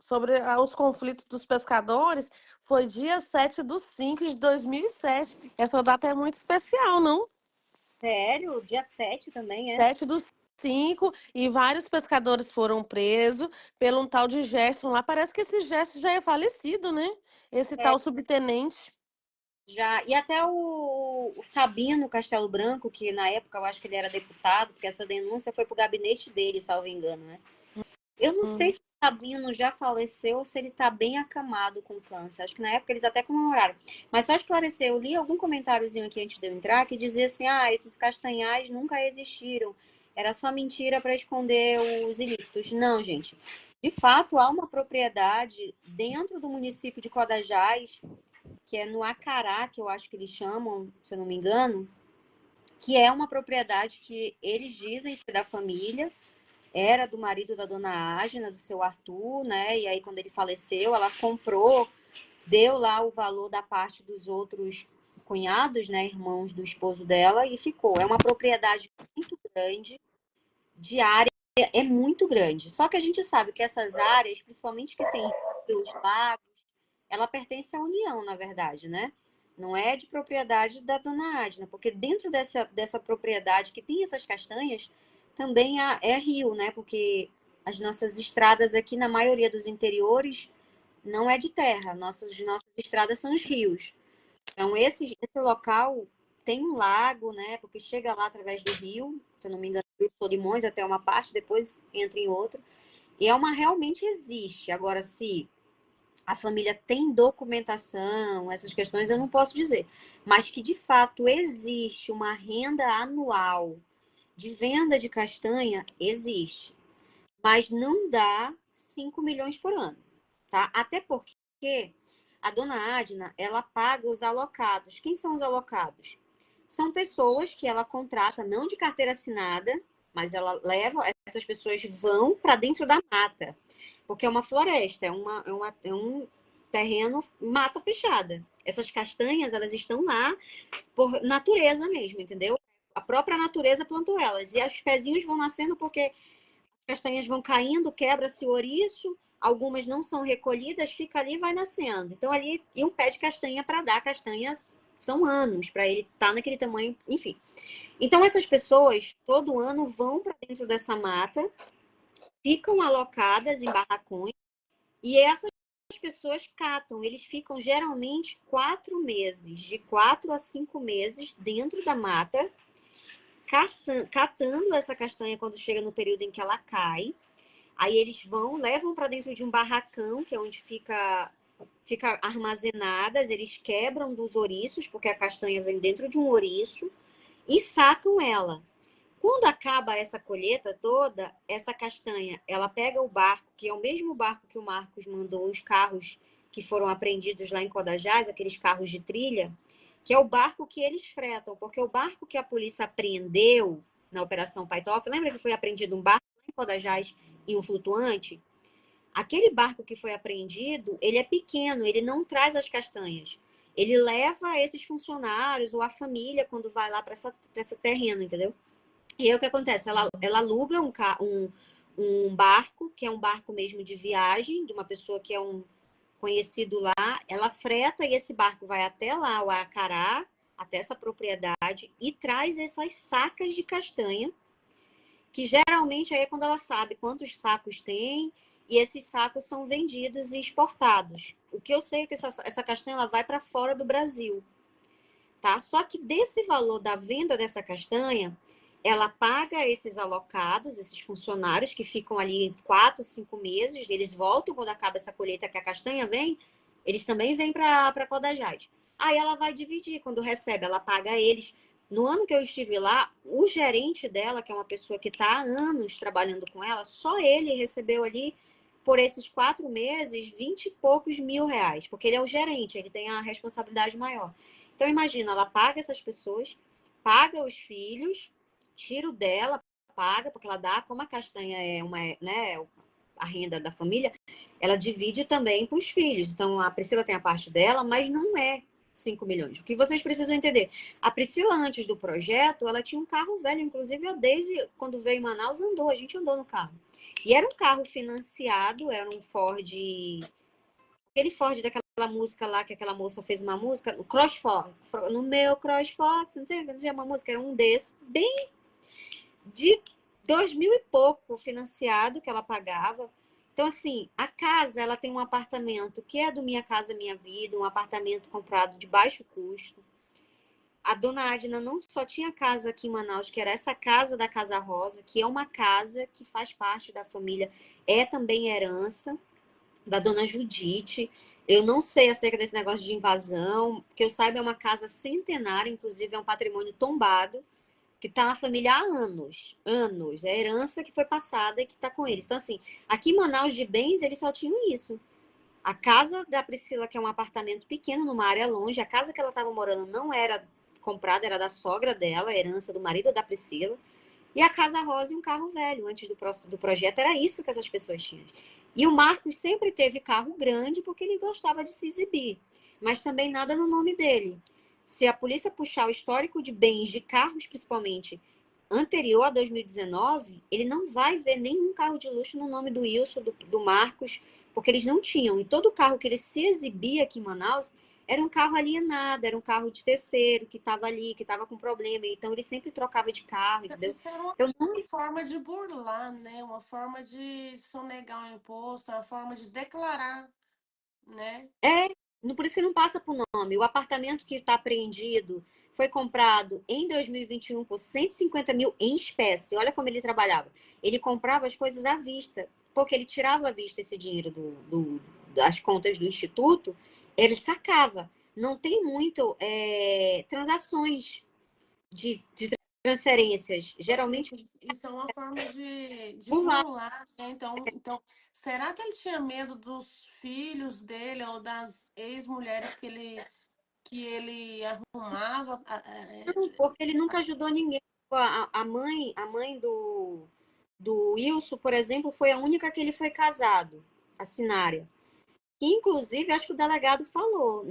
sobre os conflitos dos pescadores foi dia 7/5/2007. Essa data é muito especial, não? Sério? Dia 7 também, é? 7/5, e vários pescadores foram presos pelo um tal de Gerson lá. Parece que esse Gerson já é falecido, né? Esse É, tal subtenente. já. E até o Sabino Castelo Branco, que na época eu acho que ele era deputado, porque essa denúncia foi pro gabinete dele, salvo engano, né? Eu não sei Hum. se o Sabino já faleceu ou se ele tá bem acamado com câncer. Acho que na época eles até comemoraram. Mas só esclarecer, eu li algum comentáriozinho aqui antes de eu entrar que dizia assim: ah, esses castanhais nunca existiram. Era só mentira para esconder os ilícitos. Não, gente. De fato, há uma propriedade dentro do município de Codajás, que é no Acará, que eu acho que eles chamam, se eu não me engano, que é uma propriedade que eles dizem ser da família, era do marido da dona Ágina, do seu Arthur, né? E aí, quando ele faleceu, ela comprou, deu lá o valor da parte dos outros cunhados, né? Irmãos do esposo dela, e ficou. É uma propriedade muito grande, de área é muito grande. Só que a gente sabe que essas áreas, principalmente que tem rios, lagos, ela pertence à União, na verdade, né? Não é de propriedade da dona Adna, porque dentro dessa propriedade que tem essas castanhas, também é rio, né? Porque as nossas estradas aqui, na maioria dos interiores, não é de terra. Nossas estradas são os rios. Então, esse local tem um lago, né? Porque chega lá através do rio, se eu não me engano, Rio Solimões até uma parte, depois entra em outra. E é uma realmente existe. Agora, se a família tem documentação, essas questões eu não posso dizer. Mas que de fato existe uma renda anual de venda de castanha, existe. Mas não dá 5 milhões por ano, tá? Até porque a dona Adna, ela paga os alocados. Quem são os alocados? São pessoas que ela contrata, não de carteira assinada, mas ela leva, essas pessoas vão para dentro da mata. Porque é uma floresta, é um terreno, mata fechada. Essas castanhas, elas estão lá por natureza mesmo, entendeu? A própria natureza plantou elas. E os pezinhos vão nascendo porque as castanhas vão caindo, quebra-se o ouriço, algumas não são recolhidas, fica ali e vai nascendo. Então, ali, e um pé de castanha para dar castanhas, são anos para ele estar naquele tamanho, enfim. Então, essas pessoas, todo ano, vão para dentro dessa mata, ficam alocadas em barracões, e essas pessoas catam. Eles ficam geralmente 4 meses, de 4 a 5 meses dentro da mata, catando essa castanha quando chega no período em que ela cai. Aí eles vão, levam para dentro de um barracão, que é onde fica armazenadas, eles quebram dos ouriços, porque a castanha vem dentro de um ouriço, e sacam ela. Quando acaba essa colheita toda, essa castanha, ela pega o barco, que é o mesmo barco que o Marcos mandou, os carros que foram apreendidos lá em Codajás, aqueles carros de trilha, que é o barco que eles fretam, porque o barco que a polícia apreendeu na Operação Paitoff, lembra que foi apreendido um barco lá em Codajás e um flutuante? Aquele barco que foi apreendido, ele é pequeno, ele não traz as castanhas. Ele leva esses funcionários ou a família quando vai lá para essa terreno, entendeu? E aí o que acontece? Ela aluga um barco, que é um barco mesmo de viagem, de uma pessoa que é um conhecido lá. Ela freta e esse barco vai até lá, o Acará, até essa propriedade, e traz essas sacas de castanha, que geralmente aí é quando ela sabe quantos sacos tem, e esses sacos são vendidos e exportados. O que eu sei é que essa castanha ela vai para fora do Brasil, tá? Só que desse valor da venda dessa castanha, ela paga esses alocados, esses funcionários que ficam ali 4, 5 meses, eles voltam quando acaba essa colheita que a castanha vem, eles também vêm para Codajás. Aí ela vai dividir, quando recebe, ela paga eles. No ano que eu estive lá, o gerente dela, que é uma pessoa que está há anos trabalhando com ela, só ele recebeu ali, por esses 4 meses, 20 e poucos mil reais, porque ele é o gerente, ele tem a responsabilidade maior. Então, imagina, ela paga essas pessoas, paga os filhos, tira o dela, paga, porque ela dá, como a castanha é uma, né, a renda da família, ela divide também com os filhos. Então, a Priscila tem a parte dela, mas não é 5 milhões. O que vocês precisam entender? A Priscila, antes do projeto, ela tinha um carro velho. Inclusive, a Daisy, quando veio em Manaus, andou. A gente andou no carro. E era um carro financiado, era um Ford... Aquele Ford daquela música lá, que aquela moça fez uma música, o CrossFox. No meu CrossFox, não sei, não tinha uma música, era um desse, bem de 2000 e pouco financiado que ela pagava. Então, assim, a casa, ela tem um apartamento que é do Minha Casa Minha Vida, um apartamento comprado de baixo custo. A dona Adna não só tinha casa aqui em Manaus, que era essa casa da Casa Rosa, que é uma casa que faz parte da família, é também herança da dona Judite. Eu não sei acerca desse negócio de invasão, que eu saiba é uma casa centenária, inclusive é um patrimônio tombado, que está na família há anos, anos. É a herança que foi passada e que está com eles. Então, assim, aqui em Manaus de bens, eles só tinham isso. A casa da Priscila, que é um apartamento pequeno, numa área longe, a casa que ela estava morando não era comprada, era da sogra dela, a herança do marido da Priscila. E a Casa Rosa e um carro velho. Antes do projeto, era isso que essas pessoas tinham. E o Marcos sempre teve carro grande porque ele gostava de se exibir. Mas também nada no nome dele. Se a polícia puxar o histórico de bens, de carros principalmente, anterior a 2019, ele não vai ver nenhum carro de luxo no nome do Wilson, do Marcos, porque eles não tinham. E todo carro que ele se exibia aqui em Manaus era um carro alienado, era um carro de terceiro, que estava ali, que estava com problema. Então, ele sempre trocava de carro, entendeu? Isso era uma Então, não forma de burlar, né? Uma forma de sonegar o imposto, uma forma de declarar, né? é, por isso que não passa por nome. O apartamento que está apreendido foi comprado em 2021 por 150 mil em espécie. Olha como ele trabalhava. Ele comprava as coisas à vista, porque ele tirava à vista esse dinheiro das contas do instituto, ele sacava. Não tem muito transações de transferências. Geralmente, Isso é uma forma de por lá. burlar, né? Então, será que ele tinha medo dos filhos dele ou das ex-mulheres que ele arrumava? Não, porque ele nunca ajudou ninguém. A mãe do Wilson, por exemplo, foi a única que ele foi casado, a Sinária. Que, inclusive, acho que o delegado falou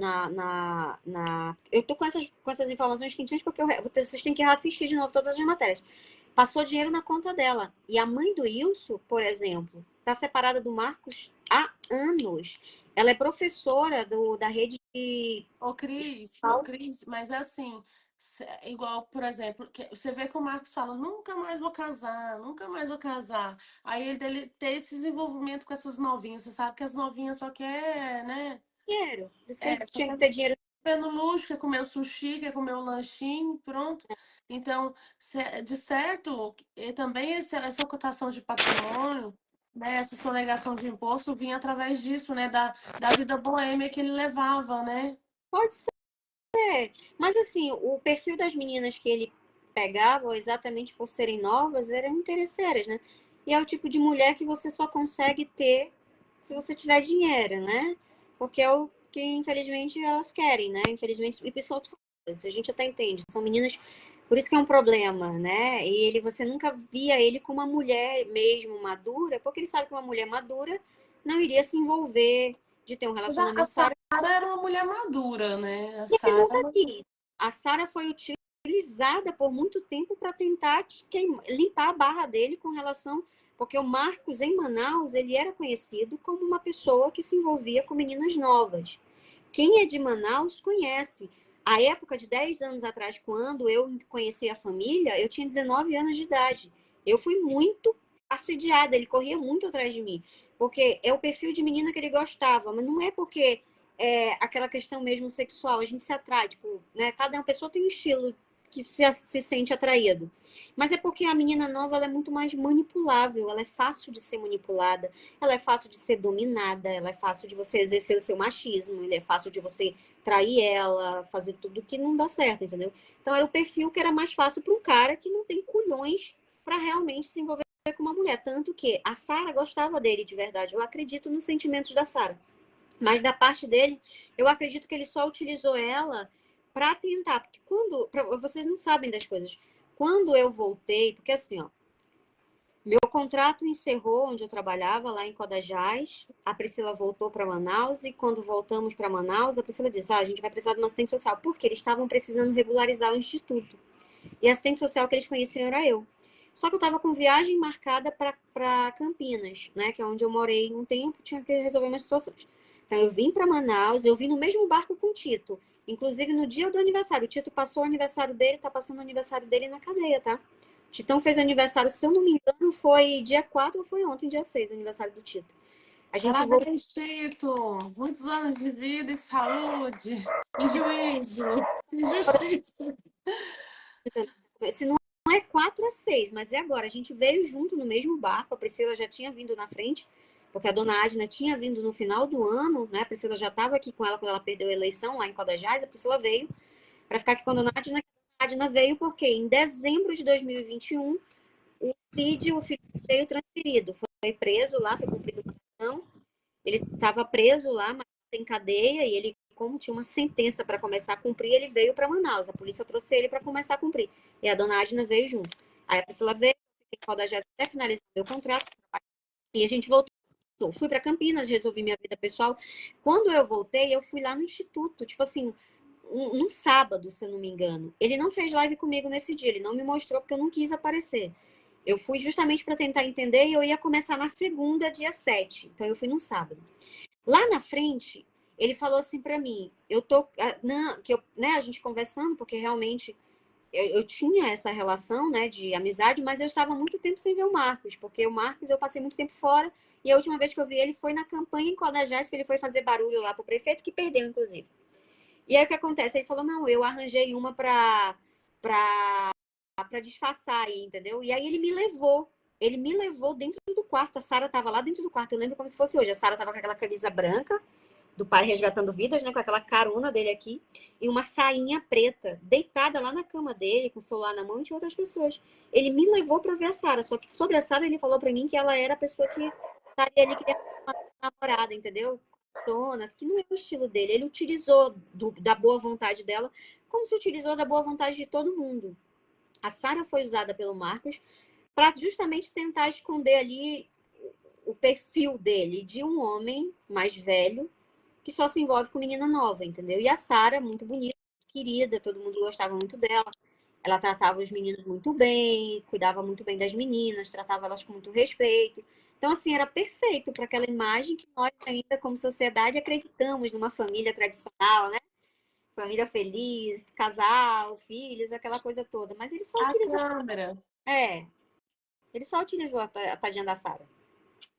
Eu tô com essas informações quentinhas porque vocês têm que assistir de novo todas as matérias. Passou dinheiro na conta dela. E a mãe do Wilson, por exemplo, está separada do Marcos há anos. Ela é professora da rede de... Ô Cris, mas assim, igual, por exemplo, você vê que o Marcos fala, nunca mais vou casar, nunca mais vou casar. Aí ele tem esse desenvolvimento com essas novinhas. Você sabe que as novinhas só quer, né? Dinheiro. Por isso que ele Só tinha que quer ter dinheiro. viver no luxo, quer comer o sushi, quer comer o lanchinho, pronto. Então, de certo, e também essa cotação de patrimônio, né, essa sonegação de imposto vinha através disso, né? Da vida boêmia que ele levava, né? Pode ser. Mas assim, o perfil das meninas que ele pegava, exatamente por serem novas, eram interesseiras, né? E é o tipo de mulher que você só consegue ter se você tiver dinheiro, né? Porque é o que, infelizmente, elas querem, né? Infelizmente, e são opções. A gente até entende. São meninas, por isso que é um problema, né? E você nunca via ele como uma mulher mesmo madura, porque ele sabe que uma mulher madura não iria se envolver de ter um Mas a relacionamento Sara sério. era uma mulher madura, né? A E ele Sara. nunca quis. A Sara foi utilizada por muito tempo para tentar limpar a barra dele com relação. Porque o Marcos, em Manaus, ele era conhecido como uma pessoa que se envolvia com meninas novas. Quem é de Manaus conhece. A época de 10 anos atrás, quando eu conheci a família, eu tinha 19 anos de idade. Eu fui muito assediada, ele corria muito atrás de mim. Porque é o perfil de menina que ele gostava, mas não é porque aquela questão mesmo sexual, a gente se atrai, tipo, né? Cada pessoa tem um estilo que se sente atraído. Mas é porque a menina nova ela é muito mais manipulável, ela é fácil de ser manipulada, ela é fácil de ser dominada, ela é fácil de você exercer o seu machismo, ele é fácil de você trair ela, fazer tudo que não dá certo, entendeu? Então era o perfil que era mais fácil para um cara que não tem culhões para realmente se envolver com uma mulher. Tanto que a Sara gostava dele de verdade. Eu acredito nos sentimentos da Sara. Mas da parte dele, eu acredito que ele só utilizou ela para tentar. Porque vocês não sabem das coisas. Quando eu voltei, porque assim, ó, Meu contrato encerrou onde eu trabalhava, lá em Codajás. A Priscila voltou para Manaus e quando voltamos para Manaus, a Priscila disse, a gente vai precisar de uma assistente social, porque eles estavam precisando regularizar o instituto. E a assistente social que eles conheciam era eu. Só que eu estava com viagem marcada para Campinas, né, que é onde eu morei um tempo, tinha que resolver umas situações. Então eu vim para Manaus, eu vim no mesmo barco com o Tito. Inclusive no dia do aniversário. O Tito passou o aniversário dele, tá passando o aniversário dele na cadeia, tá? O Titão fez aniversário, se eu não me engano, foi dia 4 ou foi ontem, dia 6, o aniversário do Tito. A gente voltou. Parabéns, Tito! Muitos anos de vida e saúde, e juízo, e justiça. Se não é 4 a 6, mas é agora. A gente veio junto no mesmo barco. A Priscila já tinha vindo na frente, porque a dona Adna tinha vindo no final do ano, né? A Priscila já estava aqui com ela quando ela perdeu a eleição lá em Codajás. A Priscila veio para ficar aqui com a dona Adna. A Adna veio porque em dezembro de 2021, o Cid, o filho, veio transferido. Foi preso lá, foi cumprido uma prisão. Ele estava preso lá, mas em cadeia, e ele, como tinha uma sentença para começar a cumprir, ele veio para Manaus. A polícia trouxe ele para começar a cumprir. E a dona Adna veio junto. Aí a Priscila veio, fiquei com a da Jéssica até finalizar meu contrato, e a gente voltou. Fui para Campinas, resolvi minha vida pessoal. Quando eu voltei, eu fui lá no instituto, tipo assim, um sábado, se eu não me engano. Ele não fez live comigo nesse dia, ele não me mostrou porque eu não quis aparecer. Eu fui justamente para tentar entender e eu ia começar na segunda, dia 7. Então eu fui no sábado. Lá na frente, ele falou assim para mim, eu tô, não, que eu, né, a gente conversando, porque realmente eu tinha essa relação, né, de amizade, mas eu estava muito tempo sem ver o Marcos, porque o Marcos eu passei muito tempo fora e a última vez que eu vi ele foi na campanha em Codajás, que ele foi fazer barulho lá pro prefeito, que perdeu, inclusive. E aí o que acontece? Ele falou, não, eu arranjei uma para disfarçar aí, entendeu? E aí ele me levou. Ele me levou dentro do quarto. A Sara estava lá dentro do quarto. Eu lembro como se fosse hoje. A Sara estava com aquela camisa branca do Pai Resgatando Vidas, né? Com aquela carona dele aqui. E uma sainha preta, deitada lá na cama dele, com o celular na mão, e tinha outras pessoas. Ele me levou para ver a Sara. Só que sobre a Sara, ele falou para mim que ela era a pessoa que estaria ali, queria uma namorada, entendeu? Donas, que não é o estilo dele. Ele utilizou da boa vontade dela, como se utilizou da boa vontade de todo mundo. A Sara foi usada pelo Marcos para justamente tentar esconder ali o perfil dele de um homem mais velho que só se envolve com menina nova, entendeu? E a Sara, muito bonita, muito querida, todo mundo gostava muito dela. Ela tratava os meninos muito bem, cuidava muito bem das meninas, tratava elas com muito respeito. Então, assim, era perfeito para aquela imagem que nós ainda, como sociedade, acreditamos numa família tradicional, né? Família feliz, casal, filhos, aquela coisa toda. Mas ele só A utilizou. câmera. É, ele só utilizou a tadinha da Sara.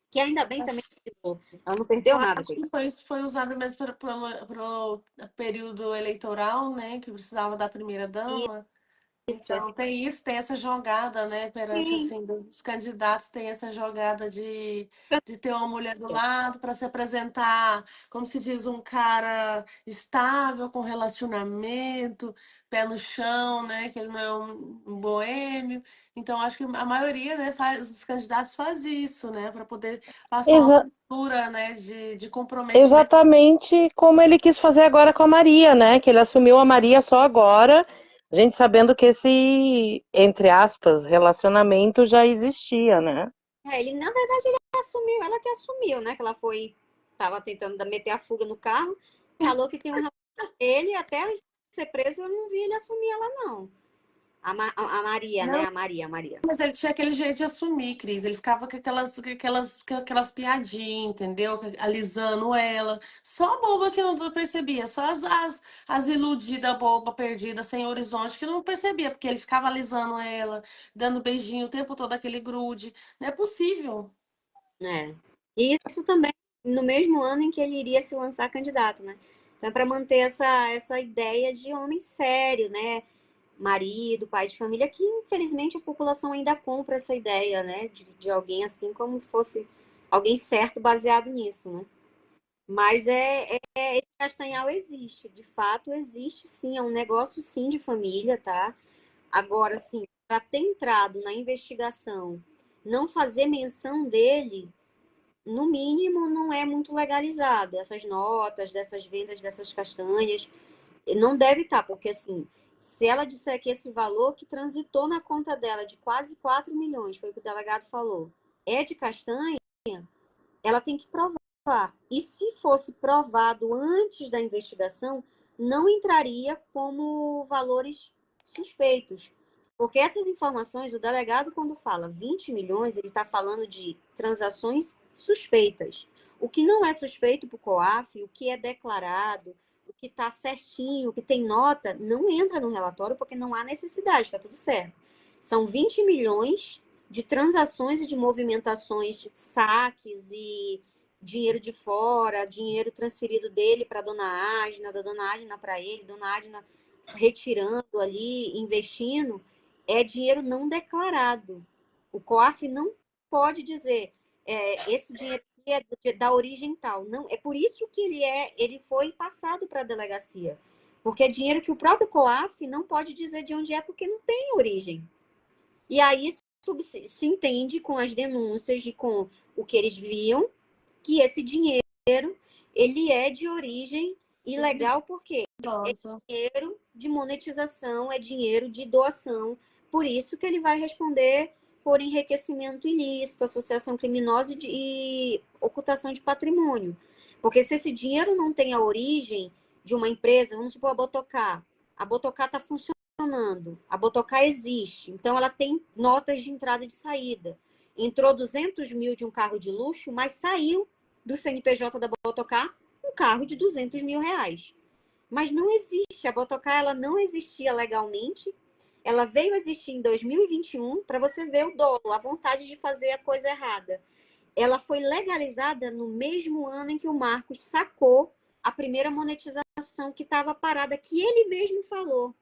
Que ainda bem também utilizou. Ela não perdeu Eu nada, acho que coitada. foi usado mesmo para o período eleitoral, né? Que precisava da primeira-dama. Isso, Então, tem isso, tem essa jogada, né? Perante, assim. assim, os candidatos tem essa jogada de ter uma mulher do lado para se apresentar, como se diz, um cara estável, com relacionamento, pé no chão, né? Que ele não é um boêmio. Então, acho que a maioria, né, os candidatos faz isso, né? Para poder passar uma Exa- postura, né, de comprometimento. exatamente como ele quis fazer agora com a Maria, né? Que ele assumiu a Maria só agora, a gente sabendo que esse, entre aspas, relacionamento já existia, né? Ele, na verdade, ele assumiu, ela que assumiu, né? Que ela foi, tava tentando meter a fuga no carro, falou que tem um relacionamento. Ele, até ser preso, eu não vi ele assumir ela, não. A Maria, né? Não. A Maria. Mas ele tinha aquele jeito de assumir, Cris. Ele ficava com aquelas piadinhas, entendeu? Alisando ela. Só a boba que não percebia. Só as iludidas, boba, perdida, sem horizonte, que não percebia. Porque ele ficava alisando ela, dando beijinho o tempo todo, aquele grude. Não é possível. É. E isso também no mesmo ano em que ele iria se lançar candidato, né? Então, para manter essa ideia de homem sério, né? Marido, pai de família, que infelizmente a população ainda compra essa ideia, né? De alguém assim, como se fosse alguém certo baseado nisso, né? Mas esse Castanhal existe, de fato existe sim, é um negócio sim de família, tá? Agora, assim, para ter entrado na investigação, não fazer menção dele, no mínimo, não é muito legalizado. Essas notas, dessas vendas dessas castanhas, não deve estar, porque assim, Se ela disser que esse valor que transitou na conta dela de quase 4 milhões, foi o que o delegado falou, é de castanha, ela tem que provar. E se fosse provado antes da investigação, não entraria como valores suspeitos. Porque essas informações, o delegado, quando fala 20 milhões, ele está falando de transações suspeitas. O que não é suspeito para o COAF, o que é declarado, o que está certinho, o que tem nota, não entra no relatório porque não há necessidade, está tudo certo. São 20 milhões de transações e de movimentações, saques e dinheiro de fora, dinheiro transferido dele para a dona Adna, da dona Adna para ele, dona Adna retirando ali, investindo, é dinheiro não declarado. O COAF não pode dizer esse dinheiro é da origem tal. Não, é por isso que ele foi passado para a delegacia. Porque é dinheiro que o próprio COAF não pode dizer de onde é, porque não tem origem. E aí se entende com as denúncias e com o que eles viam, que esse dinheiro ele é de origem ilegal, porque é dinheiro de monetização, é dinheiro de doação. Por isso que ele vai responder por enriquecimento ilícito, associação criminosa e ocultação de patrimônio. Porque se esse dinheiro não tem a origem de uma empresa, vamos supor a Botocá está funcionando, a Botocá existe, então ela tem notas de entrada e de saída. Entrou 200 mil de um carro de luxo, mas saiu do CNPJ da Botocá um carro de 200 mil reais. Mas não existe, a Botocá ela não existia legalmente, ela veio existir em 2021, para você ver o dolo, a vontade de fazer a coisa errada. Ela foi legalizada no mesmo ano em que o Marcos sacou a primeira monetização que estava parada, que ele mesmo falou.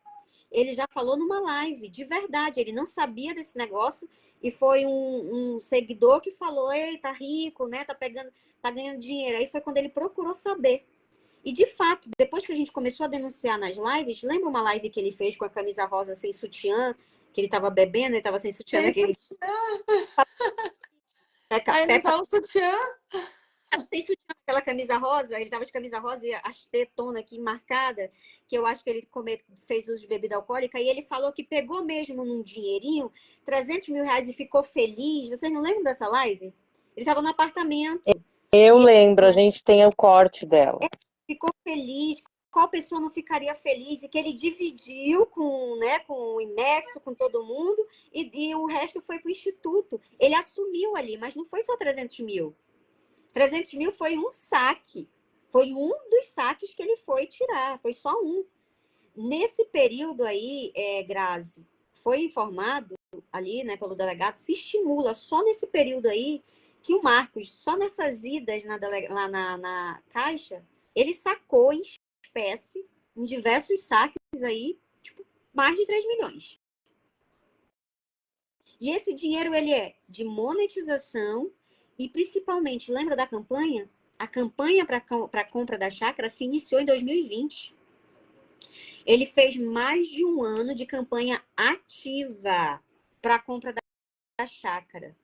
Ele já falou numa live, de verdade, ele não sabia desse negócio e foi um seguidor que falou, ei, tá rico, né, tá ganhando dinheiro. Aí foi quando ele procurou saber. E, de fato, depois que a gente começou a denunciar nas lives, lembra uma live que ele fez com a camisa rosa sem sutiã, que ele tava bebendo, ele tava sem sutiã. Sem sutiã. Aí não tá o sutiã. Sem sutiã, aquela camisa rosa, ele tava de camisa rosa e a tetona aqui marcada, que eu acho que ele fez uso de bebida alcoólica, e ele falou que pegou mesmo num dinheirinho, 300 mil reais e ficou feliz. Vocês não lembram dessa live? Ele tava no apartamento. Eu lembro, a gente tem o corte dela. Ficou feliz, qual pessoa não ficaria feliz? E que ele dividiu com o Inexo, com todo mundo, e o resto foi para o Instituto. Ele assumiu ali, mas não foi só 300 mil. 300 mil foi um saque. Foi um dos saques que ele foi tirar, foi só um. Nesse período aí, Grazi, foi informado ali, né, pelo delegado, se estimula só nesse período aí que o Marcos, só nessas idas lá na Caixa, ele sacou em espécie, em diversos saques aí, tipo, mais de 3 milhões. E esse dinheiro, ele é de monetização e, principalmente, lembra da campanha? A campanha para a compra da chácara se iniciou em 2020. Ele fez mais de um ano de campanha ativa para a compra da chácara.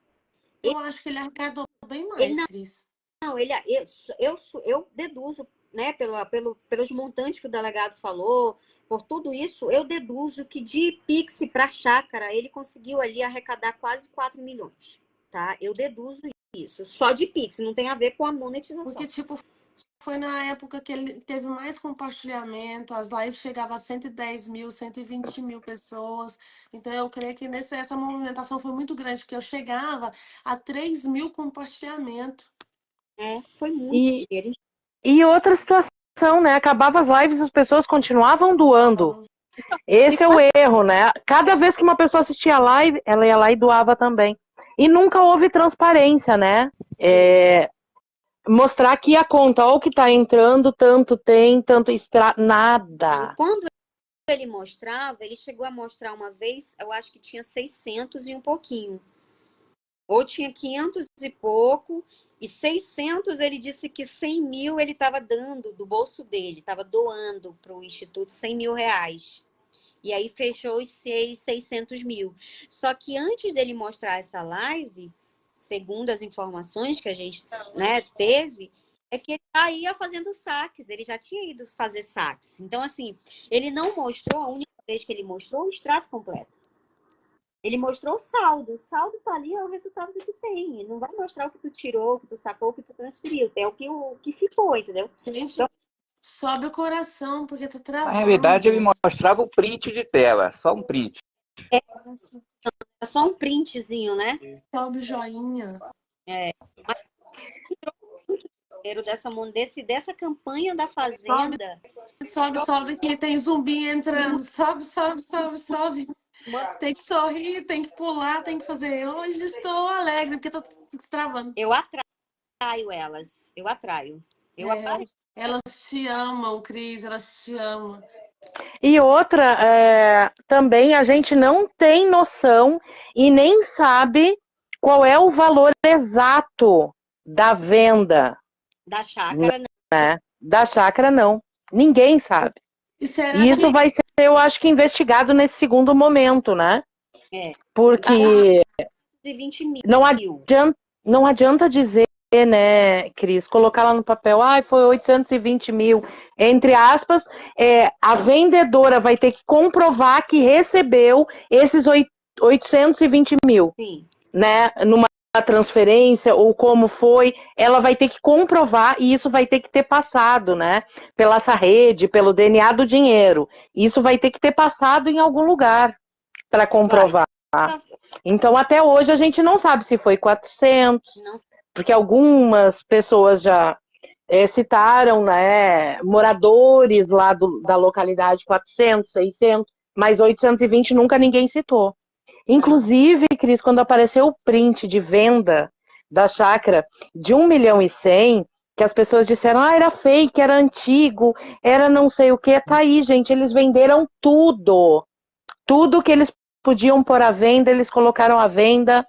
Eu acho que ele arrecadou bem mais, Cris. Não, eu deduzo, né, pelos montantes que o delegado falou, por tudo isso, eu deduzo que de Pix para chácara, ele conseguiu ali arrecadar quase 4 milhões, tá? Eu deduzo isso, só de Pix, não tem a ver com a monetização. Porque, tipo, foi na época que ele teve mais compartilhamento, as lives chegavam a 110 mil, 120 mil pessoas. Então, eu creio que essa movimentação foi muito grande, porque eu chegava a 3 mil compartilhamentos. Foi muito dinheiro. E outra situação, né? Acabava as lives, as pessoas continuavam doando. Esse é o erro, né? Cada vez que uma pessoa assistia a live, ela ia lá e doava também. E nunca houve transparência, né? Mostrar que a conta, ou que tá entrando, tanto tem, tanto nada. Quando ele mostrava, ele chegou a mostrar uma vez, eu acho que tinha 600 e um pouquinho. Ou tinha 500 e pouco, e 600 ele disse que 100 mil ele estava dando do bolso dele, estava doando para o Instituto 100 mil reais. E aí fechou os 600 mil. Só que antes dele mostrar essa live, segundo as informações que a gente teve, é que ele ia fazendo saques, ele já tinha ido fazer saques. Então, assim, ele não mostrou, a única vez que ele mostrou o extrato completo. Ele mostrou o saldo. O saldo tá ali, é o resultado que tu tem. Ele não vai mostrar o que tu tirou, o que tu sacou, o que tu transferiu. É o que ficou, entendeu? Gente, Então, sobe o coração, porque tá Na realidade, ele travando. mostrava o print de tela, só um print. é só um printzinho, né? Sobe o joinha. Dessa campanha da Fazenda. Sobe, que tem zumbi entrando. Sobe, sobe, sobe, sobe. Tem que sorrir, tem que pular, tem que fazer. Hoje estou alegre, porque tô travando. Eu atraio elas. Eu atraio. Elas te amam, Cris, elas te amam. E outra, também a gente não tem noção e nem sabe qual é o valor exato da venda. Da chácara, né? Da chácara, não. Ninguém sabe. E isso vai ser, eu acho que, investigado nesse segundo momento, né? Porque 220 mil. não adianta dizer, né, Cris, colocar lá no papel, foi 820 mil, entre aspas, a vendedora vai ter que comprovar que recebeu esses 820 mil, Sim. né, numa transferência ou como foi, ela vai ter que comprovar e isso vai ter que ter passado, né, pela essa rede, pelo DNA do dinheiro. Isso vai ter que ter passado em algum lugar para comprovar. Então, até hoje, a gente não sabe se foi 400, porque algumas pessoas já citaram, né, moradores lá da localidade, 400, 600, mas 820 nunca ninguém citou. Inclusive, Cris, quando apareceu o print de venda da chácara de 1.100.000, que as pessoas disseram, era fake, era antigo, era não sei o que, tá aí, gente, eles venderam tudo. Tudo que eles podiam pôr à venda, eles colocaram à venda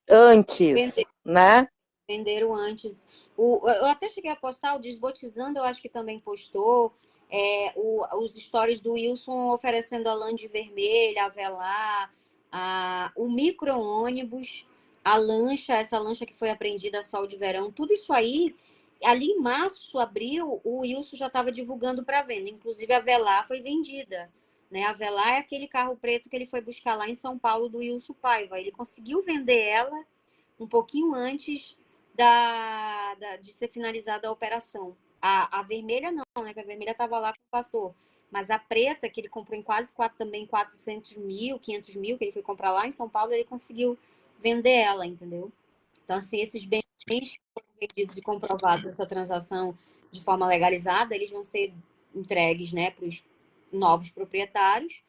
antes, né? Venderam antes. Eu até cheguei a postar, o Desbotizando, eu acho que também postou, os stories do Wilson oferecendo a Land Vermelha, a Velar, o micro-ônibus, a lancha, essa lancha que foi apreendida Sol de Verão, tudo isso aí, ali em março, abril, o Wilson já estava divulgando para venda. Inclusive, a Velar foi vendida. Né? A Velar é aquele carro preto que ele foi buscar lá em São Paulo do Wilson Paiva. Ele conseguiu vender ela um pouquinho antes de ser finalizada a operação. A vermelha não, né? Que a vermelha estava lá com o pastor. Mas a preta, que ele comprou em quase 400 mil, 500 mil, que ele foi comprar lá em São Paulo, ele conseguiu vender ela, entendeu? Então, assim, esses bens que foram vendidos e comprovados essa transação de forma legalizada, eles vão ser entregues, né, para os novos proprietários.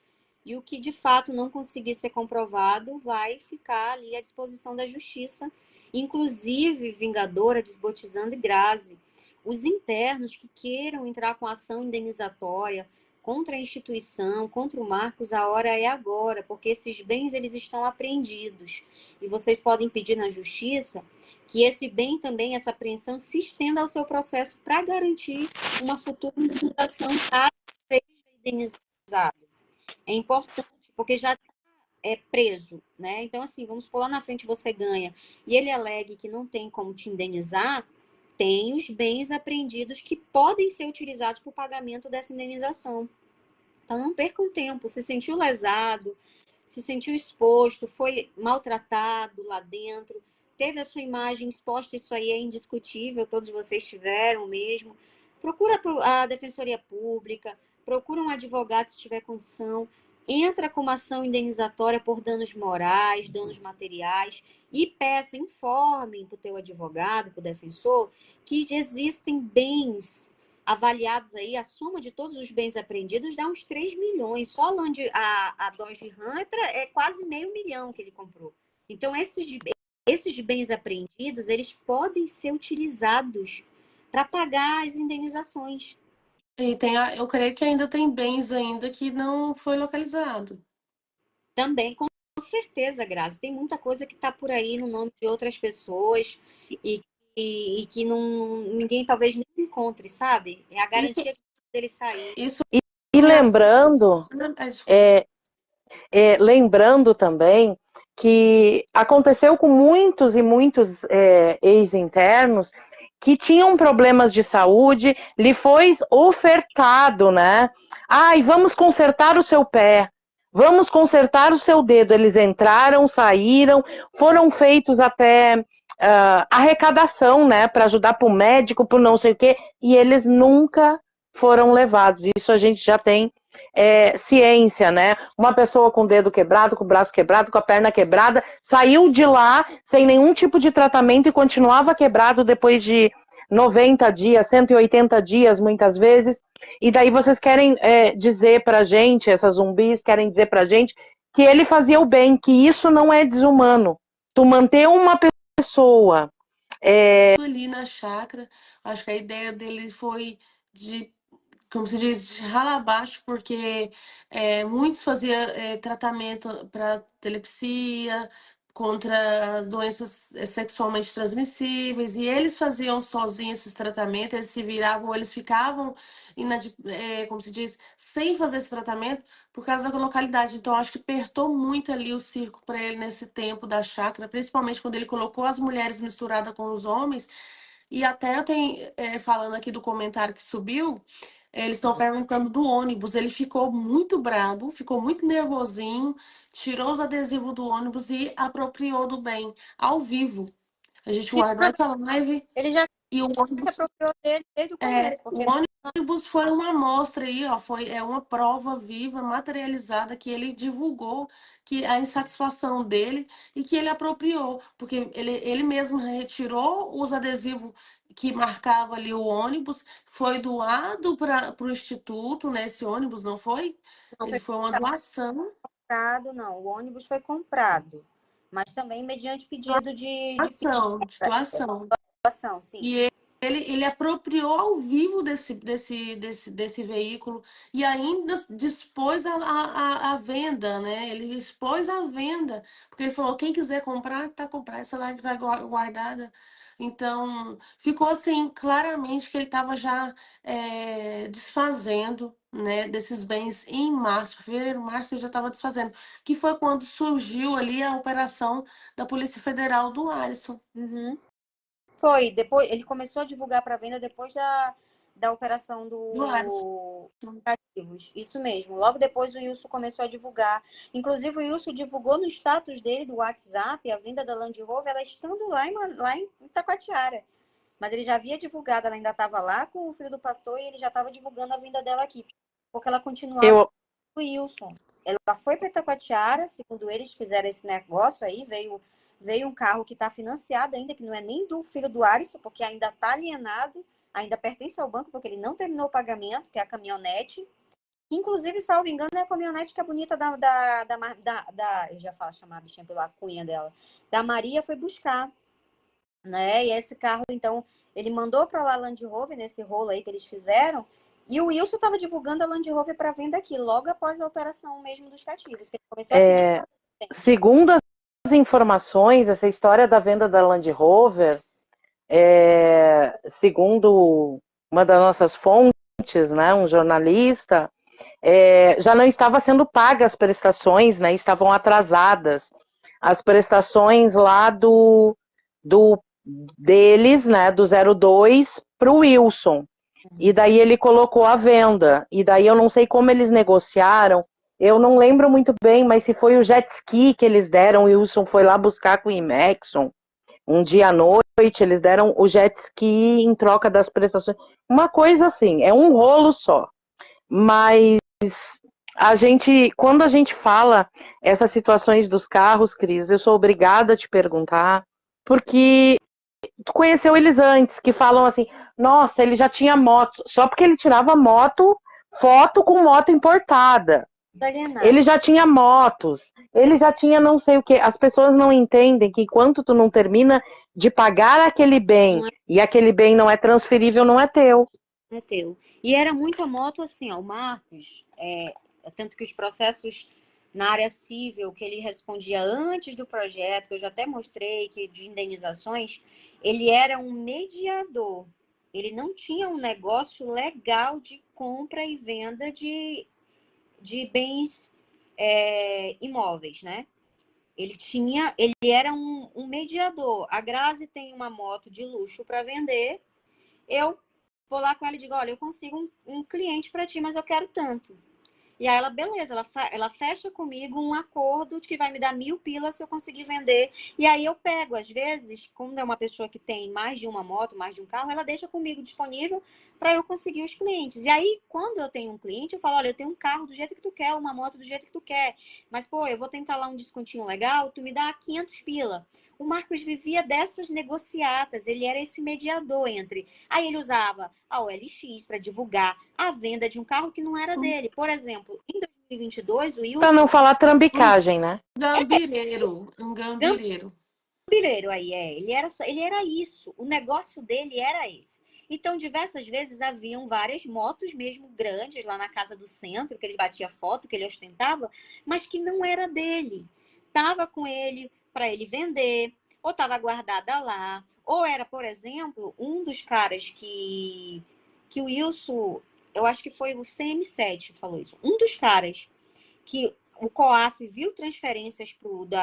E o que, de fato, não conseguir ser comprovado vai ficar ali à disposição da justiça. Inclusive, Vingadora, Desbotizando e Grazi. Os internos que queiram entrar com ação indenizatória contra a instituição, contra o Marcos, a hora é agora, porque esses bens eles estão apreendidos. E vocês podem pedir na justiça que esse bem também, essa apreensão, se estenda ao seu processo para garantir uma futura indenização caso seja indenizado. É importante, porque já é preso, né? Então, assim, vamos supor, lá na frente você ganha e ele alegue que não tem como te indenizar, tem os bens apreendidos que podem ser utilizados para o pagamento dessa indenização. Então, não percam tempo. Se sentiu lesado, se sentiu exposto, foi maltratado lá dentro, teve a sua imagem exposta, isso aí é indiscutível, todos vocês tiveram mesmo. Procura a Defensoria Pública, procura um advogado se tiver condição, entra com uma ação indenizatória por danos morais, danos materiais e peça, informem para o teu advogado, para o defensor, que existem bens avaliados aí, a soma de todos os bens apreendidos dá uns 3 milhões. Só a Dodge Ram é quase $500 mil que ele comprou. Então, esses bens apreendidos, eles podem ser utilizados para pagar as indenizações. E eu creio que ainda tem bens ainda que não foi localizado. Também, com certeza, Grazi. Tem muita coisa que está por aí no nome de outras pessoas e que ninguém talvez nem encontre, sabe? É a garantia dele sair. E lembrando também que aconteceu com muitos e muitos ex-internos que tinham problemas de saúde, lhe foi ofertado, né? Vamos consertar o seu pé. Vamos consertar o seu dedo. Eles entraram, saíram, foram feitos até arrecadação, né, para ajudar para o médico, para não sei o quê, e eles nunca foram levados. Isso a gente já tem ciência, né? Uma pessoa com o dedo quebrado, com o braço quebrado, com a perna quebrada, saiu de lá sem nenhum tipo de tratamento e continuava quebrado depois de 90 dias, 180 dias, muitas vezes. E daí vocês querem dizer pra gente, essas zumbis querem dizer pra gente que ele fazia o bem, que isso não é desumano. Tu manter uma pessoa ali na chácara, acho que a ideia dele foi de, como se diz, de rala abaixo, porque muitos faziam tratamento para epilepsia, contra doenças sexualmente transmissíveis, e eles faziam sozinhos esses tratamentos, eles se viravam, ou eles ficavam, como se diz, sem fazer esse tratamento por causa da localidade. Então, acho que apertou muito ali o circo para ele nesse tempo da chácara, principalmente quando ele colocou as mulheres misturadas com os homens. E até eu tenho, falando aqui do comentário que subiu, eles estão perguntando do ônibus. Ele ficou muito bravo, ficou muito nervosinho, tirou os adesivos do ônibus e apropriou do bem, ao vivo. A gente guardou essa live Ele já e o se ônibus apropriou dele desde o começo, porque o ônibus foi uma amostra aí, ó, é uma prova viva, materializada, que ele divulgou que a insatisfação dele e que ele apropriou, porque ele mesmo retirou os adesivos que marcava ali o ônibus, foi doado para o instituto, né? Esse ônibus não foi? não Ele foi foi uma doação. comprado, não. O ônibus foi comprado, mas também mediante pedido de De doação. doação, sim. E ele apropriou ao vivo desse veículo e ainda dispôs a venda, né? Ele expôs a venda, porque ele falou: quem quiser comprar, tá comprando, essa live tá guardada. Então, ficou assim, claramente que ele estava já desfazendo, né, desses bens em março, fevereiro, março, ele já estava desfazendo, que foi quando surgiu ali a operação da Polícia Federal do Alisson. Uhum. Foi, depois ele começou a divulgar para venda depois da operação Do Alisson. do ativos. Isso mesmo. Logo depois o Wilson começou a divulgar. Inclusive o Wilson divulgou no status dele do WhatsApp a venda da Land Rover, ela estando lá em Itacoatiara. Mas ele já havia divulgado, ela ainda estava lá com o filho do pastor e ele já estava divulgando a venda dela aqui. Porque ela continuava com o Wilson. Ela foi para Itacoatiara, segundo eles fizeram esse negócio aí, veio um carro que está financiado ainda, que não é nem do filho do Alisson, porque ainda está alienado, ainda pertence ao banco, porque ele não terminou o pagamento, que é a caminhonete. Que, inclusive, salvo engano, é a caminhonete que a bonita eu já falo, chamar a bichinha pela cunha dela, da Maria foi buscar, né? E esse carro, então, ele mandou para lá a Land Rover, nesse rolo aí que eles fizeram, e o Wilson estava divulgando a Land Rover para venda aqui, logo após a operação mesmo dos cativos, que ele começou a se segundo as informações, essa história da venda da Land Rover, segundo uma das nossas fontes, né, um jornalista, já não estava sendo pagas as prestações, né, estavam atrasadas. As prestações lá deles, né, do 02 para o Wilson. E daí ele colocou a venda. E daí eu não sei como eles negociaram. Eu não lembro muito bem, mas se foi o jet ski que eles deram, o Wilson foi lá buscar com o Imexon. Um dia à noite, eles deram o jet ski em troca das prestações. Uma coisa assim, é um rolo só. Mas quando a gente fala essas situações dos carros, Cris, eu sou obrigada a te perguntar, porque tu conheceu eles antes, que falam assim, nossa, ele já tinha moto, só porque ele tirava foto com moto importada. Ele já tinha motos, ele já tinha não sei o que. As pessoas não entendem que enquanto tu não termina de pagar aquele bem, e aquele bem não é transferível, não é teu. Não é teu. E era muita moto assim, ó, o Marcos, tanto que os processos na área civil que ele respondia antes do projeto, que eu já até mostrei que de indenizações, ele era um mediador. Ele não tinha um negócio legal de compra e venda de bens imóveis, né? Ele era um mediador. A Grazi tem uma moto de luxo para vender. Eu vou lá com ela e digo, olha, eu consigo um cliente para ti, mas eu quero tanto. E aí ela, beleza, ela fecha comigo um acordo de que vai me dar 1.000 pilas se eu conseguir vender. E aí eu pego, às vezes, como é uma pessoa que tem mais de uma moto, mais de um carro, ela deixa comigo disponível para eu conseguir os clientes. E aí, quando eu tenho um cliente, eu falo, olha, eu tenho um carro do jeito que tu quer, uma moto do jeito que tu quer. Mas, pô, eu vou tentar lá um descontinho legal, tu me dá 500 pila. O Marcos vivia dessas negociatas, ele era esse mediador entre. Aí ele usava a OLX para divulgar a venda de um carro que não era dele. Por exemplo, em 2022, o Pra não Wilson, falar trambicagem, né? Gambireiro, um gambireiro. Gambireiro aí, ele era isso, o negócio dele era esse. Então, diversas vezes haviam várias motos mesmo grandes lá na casa do centro, que ele batia foto, que ele ostentava, mas que não era dele. Tava com ele para ele vender, ou estava guardada lá, ou era, por exemplo, um dos caras que o Wilson, eu acho que foi o CM7 que falou isso, um dos caras que o COAF viu transferências pro da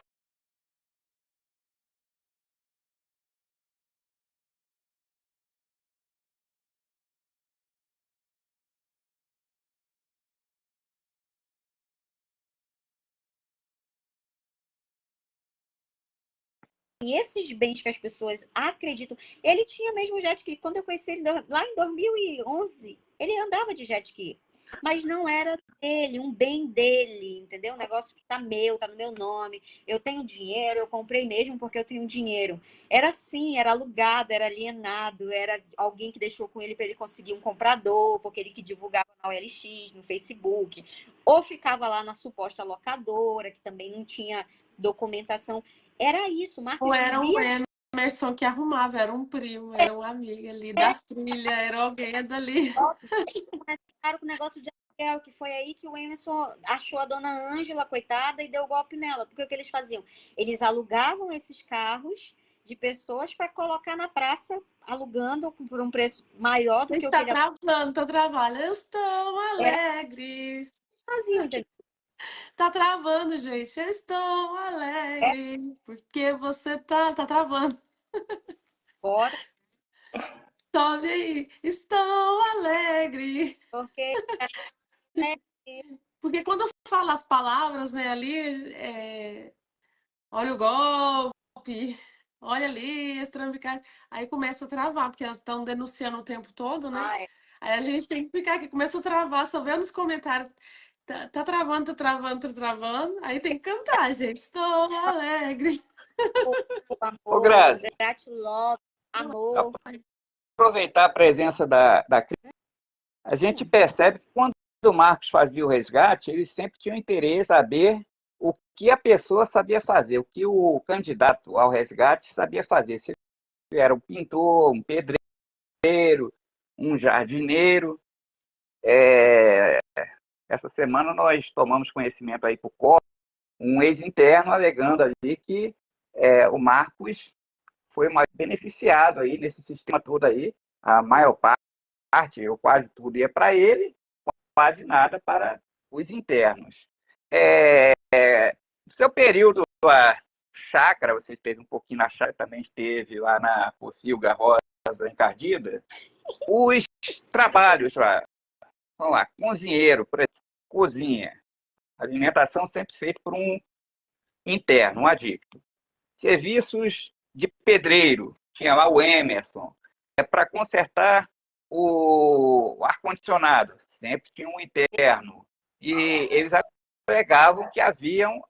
e esses bens que as pessoas acreditam. Ele tinha mesmo jet ski. Quando eu conheci ele lá em 2011, ele andava de jet ski. Mas não era dele, um bem dele, entendeu? Um negócio que tá meu, tá no meu nome. Eu tenho dinheiro, eu comprei mesmo porque eu tenho dinheiro. Era assim, era alugado, era alienado, era alguém que deixou com ele para ele conseguir um comprador, porque ele que divulgava na OLX, no Facebook, ou ficava lá na suposta locadora, que também não tinha documentação. Era isso, o Marcos Ou era um vivia. Emerson que arrumava, era um primo, era um amigo ali das trilhas, era alguém dali. Começaram com o negócio de aluguel, que foi aí que o Emerson achou a dona Ângela, coitada, e deu golpe nela. Porque o que eles faziam? Eles alugavam esses carros de pessoas para colocar na praça, alugando por um preço maior do que o que Está ele travando, tá travando. Eu estou era alegre. fazia, entendeu? Tá travando, gente. Eu estou É, alegre. Porque você tá travando. bora, Sobe aí. Estou alegre. porque é, Porque quando eu falo as palavras, né, ali, olha o golpe, olha ali, estrambicagem. Aí começa a travar, porque elas estão denunciando o tempo todo, né? ah, é. Aí a gente tem que ficar aqui, começa a travar, só vendo nos comentários. Tá travando, tá travando, tá travando. Aí tem que cantar, gente. Estou alegre. Ô, Amor, Grazi, gratidão, amor. aproveitar a presença da Cris, a gente percebe que quando o Marcos fazia o resgate, ele sempre tinha um interesse em saber o que a pessoa sabia fazer, o que o candidato ao resgate sabia fazer. Se ele era um pintor, um pedreiro, um jardineiro. Essa semana nós tomamos conhecimento aí por COP, um ex-interno alegando ali que o Marcos foi mais beneficiado aí nesse sistema todo aí. A maior parte, ou quase tudo, ia para ele, quase nada para os internos. No seu período, a chácara, você esteve um pouquinho na chácara, também esteve lá na Pocilga Rosa Encardida. Os trabalhos lá, vamos lá, cozinheiro, por exemplo, cozinha, alimentação sempre feita por um interno, um adicto. Serviços de pedreiro, tinha lá o Emerson, para consertar o ar-condicionado, sempre tinha um interno. E eles alegavam que haviam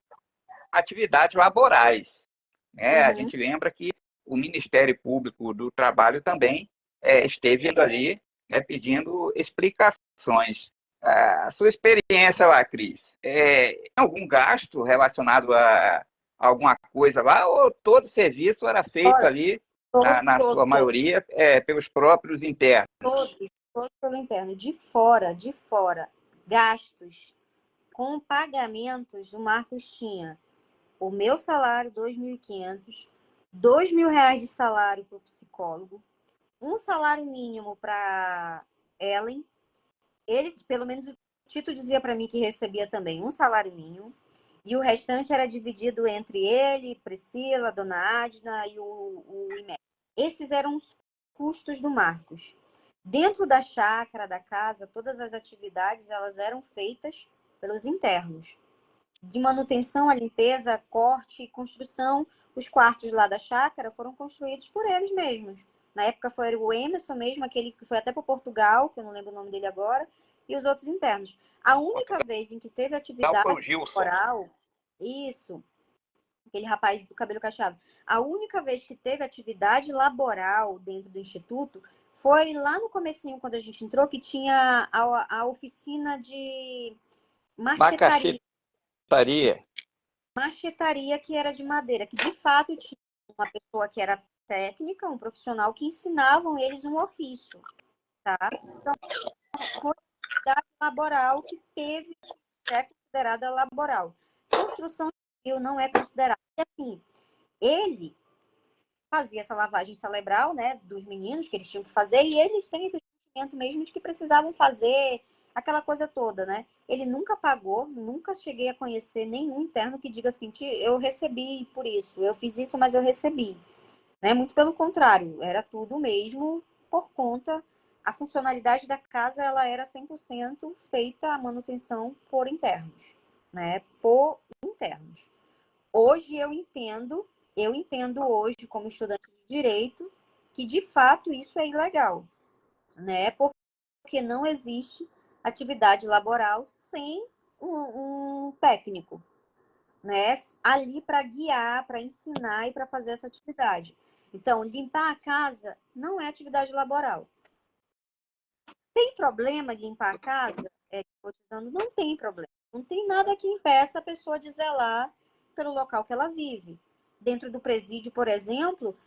atividades laborais. Né? A Uhum. gente lembra que o Ministério Público do Trabalho também esteve ali, né, pedindo explicações. A sua experiência lá, Cris, tem algum gasto relacionado a alguma coisa lá, ou todo serviço era feito Olha, ali, todo, na todo, sua maioria, pelos próprios internos? todos pelo interno. De fora, gastos com pagamentos, o Marcos tinha o meu salário, 2.500, R$ 2.000 de salário para o psicólogo, um salário mínimo para Ellen. Ele, pelo menos o Tito dizia para mim que recebia também um salário mínimo, e o restante era dividido entre ele, Priscila, Dona Adna e o IMEC. Esses eram os custos do Marcos. Dentro da chácara, da casa, todas as atividades elas eram feitas pelos internos. De manutenção, a limpeza, corte e construção, os quartos lá da chácara foram construídos por eles mesmos. Na época foi o Emerson mesmo, aquele que foi até para Portugal, que eu não lembro o nome dele agora, e os outros internos. A única vez em que teve atividade laboral, isso, aquele rapaz do cabelo cacheado, a única vez que teve atividade laboral dentro do instituto foi lá no comecinho, quando a gente entrou, que tinha a oficina de machetaria. Machetaria, que era de madeira, que de fato tinha uma pessoa que era técnica, um profissional, que ensinavam eles um ofício, tá? Então, foi uma atividade laboral que é considerada laboral. Construção civil não é considerada. E, assim, ele fazia essa lavagem cerebral, né, dos meninos, que eles tinham que fazer, e eles têm esse sentimento mesmo de que precisavam fazer aquela coisa toda, né? Ele nunca pagou, nunca cheguei a conhecer nenhum interno que diga assim, eu recebi por isso, eu fiz isso, mas eu recebi. Né? Muito pelo contrário, era tudo mesmo por conta. A funcionalidade da casa, ela era 100% feita a manutenção por internos, né? Por internos. Hoje eu entendo hoje, como estudante de direito, que de fato isso é ilegal, né? Porque não existe atividade laboral sem um técnico, né? Ali para guiar, para ensinar e para fazer essa atividade. Então, limpar a casa não é atividade laboral. Tem problema de limpar a casa? Não tem problema. Não tem nada que impeça a pessoa de zelar pelo local que ela vive. Dentro do presídio, por exemplo,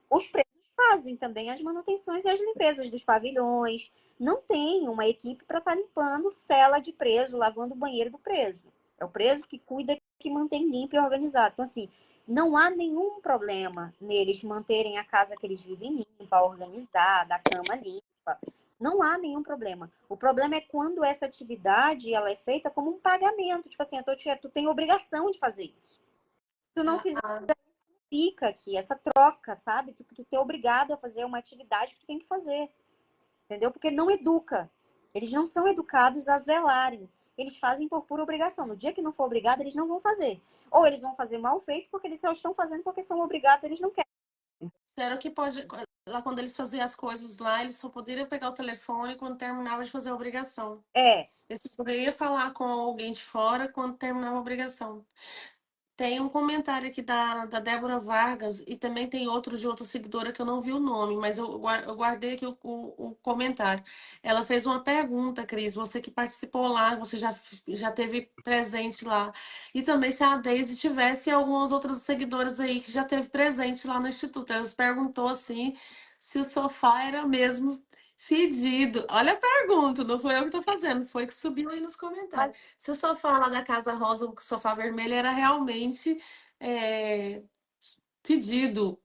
os presos fazem também as manutenções e as limpezas dos pavilhões. Não tem uma equipe para estar limpando cela de preso, lavando o banheiro do preso. É o preso que cuida, que mantém limpo e organizado. Então, assim, não há nenhum problema neles manterem a casa que eles vivem limpa, organizada, a cama limpa. Não há nenhum problema. O problema é quando essa atividade ela é feita como um pagamento. Tipo assim, tu tem obrigação de fazer isso. Se tu não fizer, fica aqui, essa troca, sabe? Tu é obrigado a fazer uma atividade que tu tem que fazer. Entendeu? Porque não educa. Eles não são educados a zelarem. Eles fazem por pura obrigação. No dia que não for obrigado, eles não vão fazer. Ou eles vão fazer mal feito porque eles só estão fazendo porque são obrigados, eles não querem. Disseram que pode, lá quando eles faziam as coisas lá, eles só poderiam pegar o telefone quando terminava de fazer a obrigação. Eles poderiam falar com alguém de fora quando terminava a obrigação. Tem um comentário aqui da Débora Vargas e também tem outro de outra seguidora que eu não vi o nome, mas eu guardei aqui o comentário. Ela fez uma pergunta, Cris, você que participou lá, você já teve presente lá. E também se a Deise tivesse algumas outras seguidoras aí que já teve presente lá no Instituto. Ela perguntou assim se o sofá era mesmo fedido. Olha a pergunta, não foi eu que estou fazendo, foi que subiu aí nos comentários. Se o sofá lá da Casa Rosa, o sofá vermelho, era realmente fedido.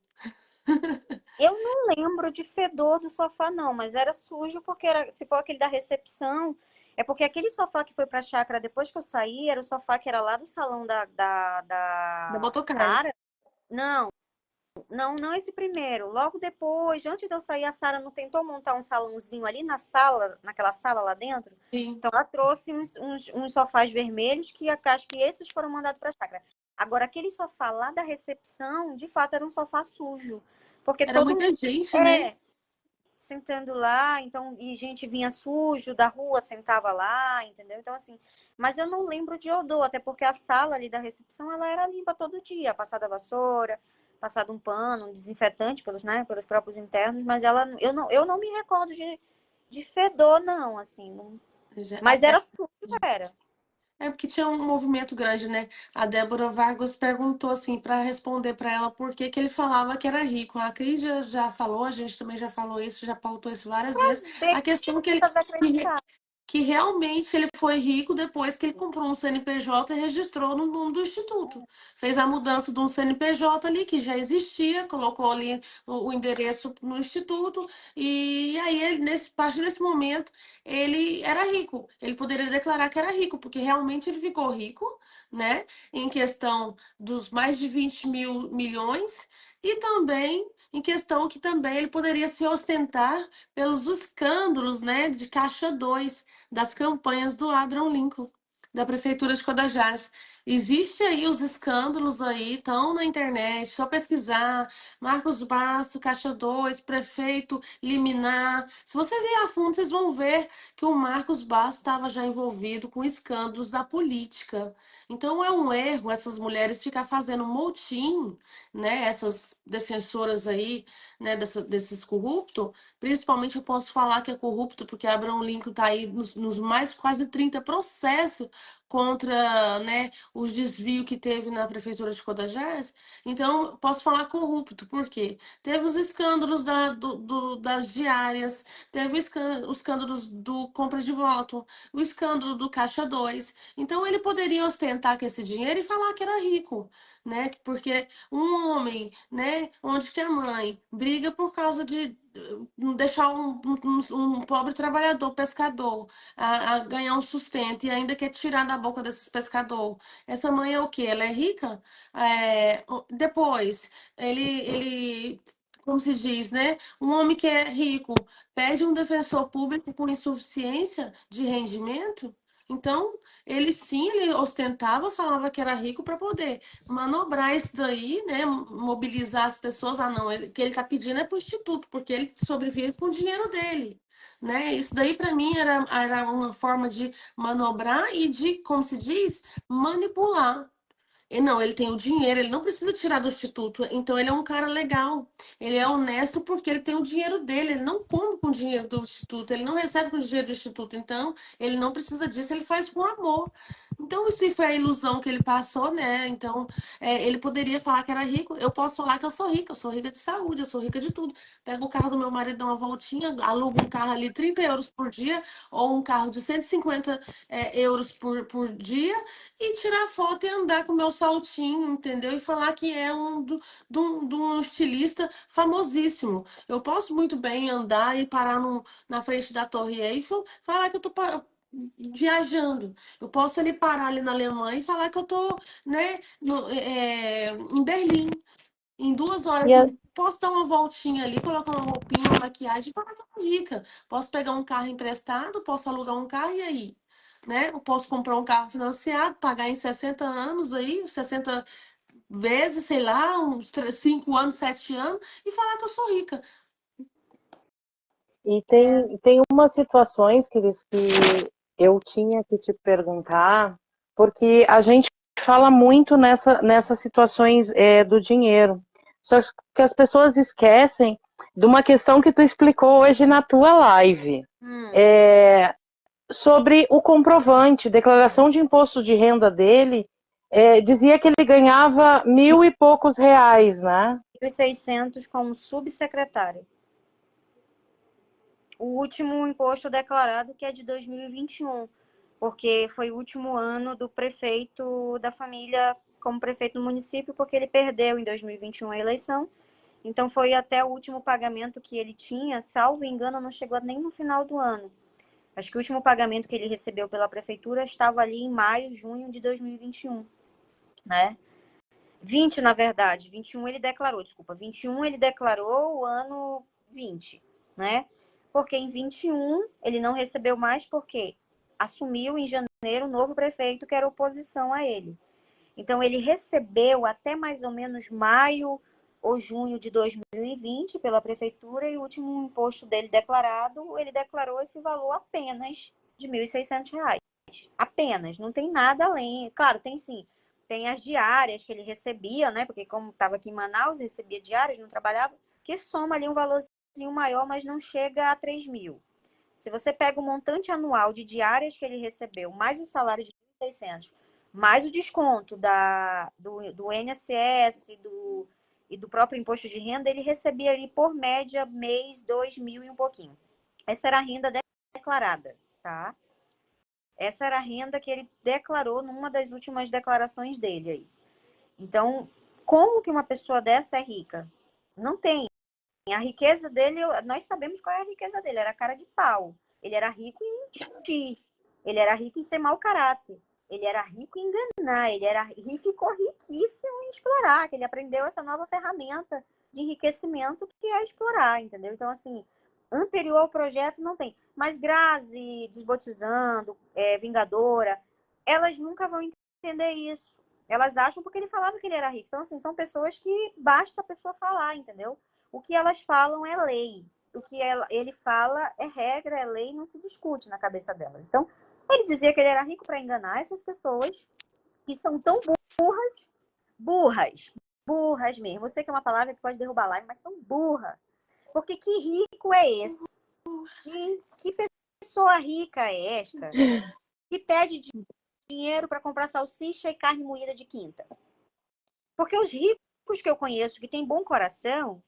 Eu não lembro de fedor do sofá, não, mas era sujo porque se for aquele da recepção, é porque aquele sofá que foi para a chácara depois que eu saí, era o sofá que era lá do salão da Botocar. Sara. Não esse primeiro. Logo depois, antes de eu sair, a Sara não tentou montar um salãozinho ali na sala, naquela sala lá dentro? Sim. Então ela trouxe uns sofás vermelhos que acho que esses foram mandados para a chácara. Agora, aquele sofá lá da recepção, de fato, era um sofá sujo. Porque era muita gente, né? Sentando lá, então, e gente vinha sujo da rua, sentava lá, entendeu? Então, assim, mas eu não lembro de odor, até porque a sala ali da recepção, ela era limpa todo dia, passada a vassoura, passado um pano, um desinfetante pelos próprios internos, mas eu não me recordo de fedor, não, assim, não... Mas era sujo, era. É porque tinha um movimento grande, né? A Débora Vargas perguntou assim para responder para ela por que ele falava que era rico. A Cris já falou, a gente também já falou isso, já pautou isso várias vezes. A questão que realmente ele foi rico depois que ele comprou um CNPJ e registrou no nome do Instituto. Fez a mudança de um CNPJ ali, que já existia, colocou ali o endereço no Instituto, e aí, a partir desse momento, ele era rico. Ele poderia declarar que era rico, porque realmente ele ficou rico, né? Em questão dos mais de 20 mil milhões, e também em questão que também ele poderia se ostentar pelos escândalos, né, de Caixa 2, das campanhas do Abraham Lincoln. da Prefeitura de Codajás. Existe aí os escândalos aí, estão na internet, só pesquisar, Marcos Basto, Caixa 2, prefeito, liminar. Se vocês irem a fundo, vocês vão ver que o Marcos Basto estava já envolvido com escândalos da política. Então é um erro essas mulheres ficar fazendo motim, né? Essas defensoras aí, né, desses corruptos. Principalmente eu posso falar que é corrupto, porque Abraham Lincoln está aí nos mais quase 30 processos contra, né, os desvios que teve na prefeitura de Codajás. Então, posso falar corrupto, por quê? Teve os escândalos das diárias, teve os escândalos do compra de voto, o escândalo do Caixa 2. Então, ele poderia ostentar com esse dinheiro e falar que era rico, né? Porque um homem, né, onde que a mãe briga por causa de deixar um pobre trabalhador, pescador, a ganhar um sustento e ainda quer tirar da boca desses pescadores. Essa mãe é o quê? Ela é rica? Depois, como se diz, né? Um homem que é rico pede um defensor público com insuficiência de rendimento? Então, ele sim, ele ostentava, falava que era rico para poder manobrar isso daí, né? Mobilizar as pessoas. Ah, não, o que ele está pedindo é para o instituto, porque ele sobrevive com o dinheiro dele. Né? Isso daí, para mim, era uma forma de manobrar e de, como se diz, manipular. E não, ele tem o dinheiro, ele não precisa tirar do instituto. Então, ele é um cara legal. Ele é honesto porque ele tem o dinheiro dele. Ele não come com o dinheiro do instituto, ele não recebe com o dinheiro do instituto. Então, ele não precisa disso, ele faz com amor. Então, isso foi a ilusão que ele passou, né? Então, ele poderia falar que era rico. Eu posso falar que eu sou rica de saúde, eu sou rica de tudo. Pego o carro do meu marido, dá uma voltinha, alugo um carro ali 30 euros por dia, ou um carro de 150 euros por dia e tirar foto e andar com meu saltinho, entendeu? E falar que é de um estilista famosíssimo. Eu posso muito bem andar e parar na frente da Torre Eiffel, falar que eu tô viajando. Eu posso ali parar ali na Alemanha e falar que eu tô, né, em Berlim. Em 2 horas, E a- posso dar uma voltinha ali, colocar uma roupinha, uma maquiagem e falar que eu tô rica. Posso pegar um carro emprestado, posso alugar um carro e aí? Né? Eu posso comprar um carro financiado, pagar em 60 anos aí, 60 vezes, sei lá, uns 5 anos, 7 anos, e falar que eu sou rica. e tem umas situações, Cris, que eu tinha que te perguntar, porque a gente fala muito nessas situações do dinheiro. Só que as pessoas esquecem de uma questão que tu explicou hoje na tua live. Sobre o comprovante, declaração de imposto de renda dele, dizia que ele ganhava 1.000 e poucos reais, né? 1.600 como subsecretário. O último imposto declarado, que é de 2021, porque foi o último ano do prefeito da família como prefeito do município, porque ele perdeu em 2021 a eleição. Então foi até o último pagamento que ele tinha, salvo engano, não chegou nem no final do ano. Acho que o último pagamento que ele recebeu pela prefeitura estava ali em maio, junho de 2021, né? 20, na verdade. 21 ele declarou, desculpa. 21 ele declarou o ano 20, né? Porque em 21 ele não recebeu mais porque assumiu em janeiro o novo prefeito que era oposição a ele. Então ele recebeu até mais ou menos maio ou junho de 2020 pela prefeitura e o último imposto dele declarado, ele declarou esse valor apenas de R$ 1.600. Apenas, não tem nada além. Claro, tem sim. Tem as diárias que ele recebia, né? Porque como estava aqui em Manaus, recebia diárias, não trabalhava, que soma ali um valorzinho maior, mas não chega a 3 mil. Se você pega o montante anual de diárias que ele recebeu, mais o salário de 1.600, mais o desconto do INSS e do próprio imposto de renda, ele recebia ali por média mês 2 mil e um pouquinho. Essa era a renda declarada, tá? Essa era a renda que ele declarou numa das últimas declarações dele aí. Então, como que uma pessoa dessa é rica? Não tem. A riqueza dele, nós sabemos qual é a riqueza dele, era cara de pau. Ele era rico em mentir. Ele era rico em ser mau caráter. Ele era rico em enganar. E ficou riquíssimo em explorar, que ele aprendeu essa nova ferramenta de enriquecimento que é explorar, entendeu? Então, assim, anterior ao projeto não tem. Mas Grazi, Desbotizando, Vingadora, elas nunca vão entender isso. Elas acham porque ele falava que ele era rico. Então, assim, são pessoas que basta a pessoa falar, entendeu? O que elas falam é lei. O que ele fala é regra, é lei, não se discute na cabeça delas. Então, ele dizia que ele era rico para enganar essas pessoas que são tão burras mesmo. Eu sei que é uma palavra que pode derrubar a live, mas são burras. Porque que rico é esse? Que pessoa rica é esta que pede dinheiro para comprar salsicha e carne moída de quinta? Porque os ricos que eu conheço, que têm bom coração,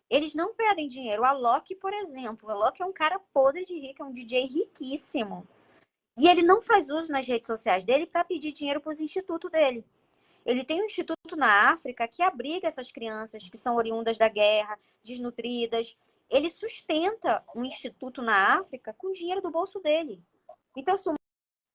eles não pedem dinheiro. O Alok, por exemplo, o Alok é um cara podre de rico, é um DJ riquíssimo. E ele não faz uso nas redes sociais dele para pedir dinheiro para os institutos dele. Ele tem um instituto na África que abriga essas crianças que são oriundas da guerra, desnutridas. Ele sustenta um instituto na África com dinheiro do bolso dele. Então, se o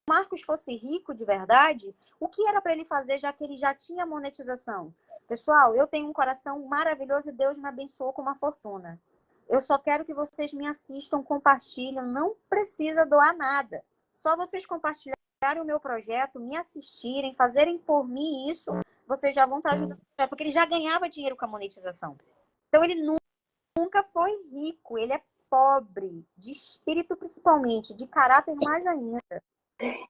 Marcos fosse rico de verdade, o que era para ele fazer, já que ele já tinha monetização? Pessoal, eu tenho um coração maravilhoso e Deus me abençoou com uma fortuna. Eu só quero que vocês me assistam, compartilhem, não precisa doar nada. Só vocês compartilharem o meu projeto, me assistirem, fazerem por mim isso, vocês já vão estar ajudando. Porque ele já ganhava dinheiro com a monetização. Então, ele nunca foi rico, ele é pobre, de espírito principalmente, de caráter mais ainda.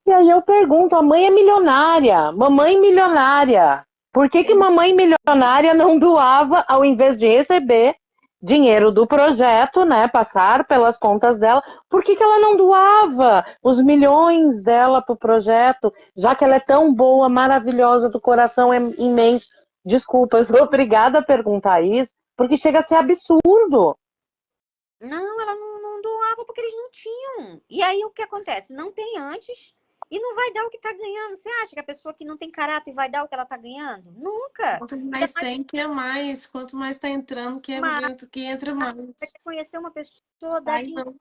E aí eu pergunto, a mãe é milionária, mamãe milionária. Por que mamãe milionária não doava, ao invés de receber dinheiro do projeto, né, passar pelas contas dela, por que ela não doava os milhões dela para o projeto, já que ela é tão boa, maravilhosa, do coração imenso? Desculpa, eu sou obrigada a perguntar isso, porque chega a ser absurdo. Não, ela não doava porque eles não tinham. E aí o que acontece? Não tem antes e não vai dar o que está ganhando. Você acha que a pessoa que não tem caráter vai dar o que ela está ganhando? Nunca. Quanto mais tem, que é mais. Quanto mais está entrando, que entra mais. Você quer conhecer uma pessoa, dá dinheiro.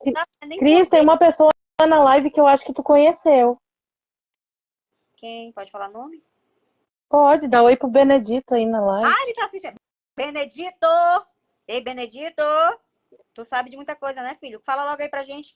Cris, tem uma pessoa na live que eu acho que tu conheceu. Quem? Pode falar nome? Pode, dá oi pro Benedito aí na live. Ah, ele tá assistindo. Benedito! Ei, Benedito! Tu sabe de muita coisa, né, filho? Fala logo aí pra gente.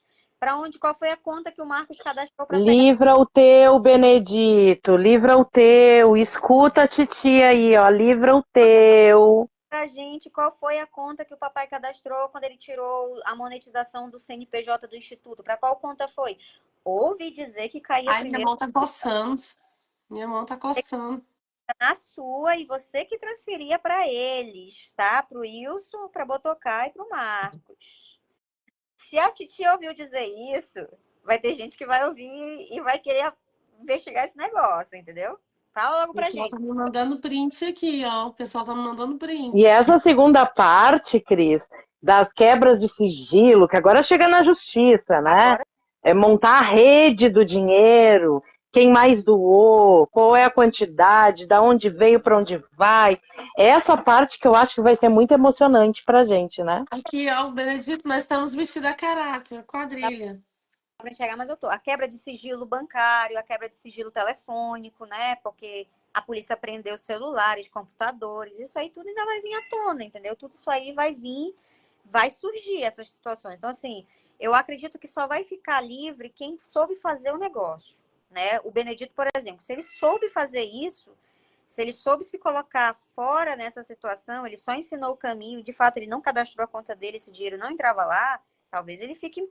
Qual foi a conta que o Marcos cadastrou pra pegar? Livra o teu, Benedito. Livra o teu. Escuta a titia aí, ó. Livra o teu. Pra gente, qual foi a conta que o papai cadastrou quando ele tirou a monetização do CNPJ do Instituto? Pra qual conta foi? Ouvi dizer que caía Ai, primeiro. minha mão tá coçando. Minha mão tá coçando. Na sua e você que transferia para eles, tá? Para o Wilson, para Botocá e para o Marcos. Se a titia ouviu dizer isso, vai ter gente que vai ouvir e vai querer investigar esse negócio, entendeu? Fala logo pra gente. O pessoal tá me mandando print aqui, ó. O pessoal tá me mandando print. E essa segunda parte, Cris, das quebras de sigilo, que agora chega na justiça, né? Agora... É montar a rede do dinheiro, quem mais doou, qual é a quantidade, da onde veio, para onde vai. Essa parte que eu acho que vai ser muito emocionante pra gente, né? Aqui, ó, Benedito, nós estamos vestidos a caráter, quadrilha. Para enxergar, mas eu tô. A quebra de sigilo bancário, a quebra de sigilo telefônico, né? Porque a polícia prendeu celulares, computadores, isso aí tudo ainda vai vir à tona, entendeu? Tudo isso aí vai vir, vai surgir essas situações. Então, assim, eu acredito que só vai ficar livre quem soube fazer o negócio, né? O Benedito, por exemplo, se ele soube fazer isso, se ele soube se colocar fora nessa situação, ele só ensinou o caminho, de fato, ele não cadastrou a conta dele, esse dinheiro não entrava lá, talvez ele fique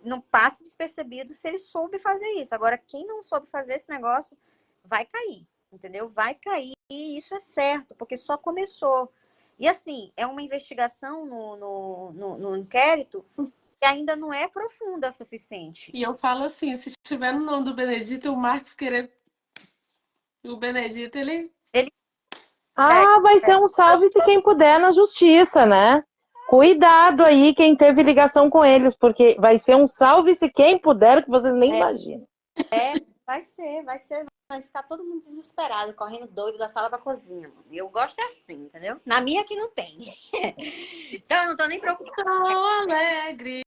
não passe despercebido se ele soube fazer isso. Agora, quem não soube fazer esse negócio vai cair, entendeu? Vai cair e isso é certo, porque só começou. E assim, é uma investigação no inquérito que ainda não é profunda o suficiente. E eu falo assim, se estiver no nome do Benedito, o Marcos querer... O Benedito, ele... Vai ser um salve-se quem puder na justiça, né? Cuidado aí quem teve ligação com eles, porque vai ser um salve-se quem puder, que vocês nem imaginam. Vai ser. Vai ficar todo mundo desesperado, correndo doido da sala pra cozinha. Mano. Eu gosto assim, entendeu? Na minha que não tem. Então eu não tô nem preocupada. Tô alegre.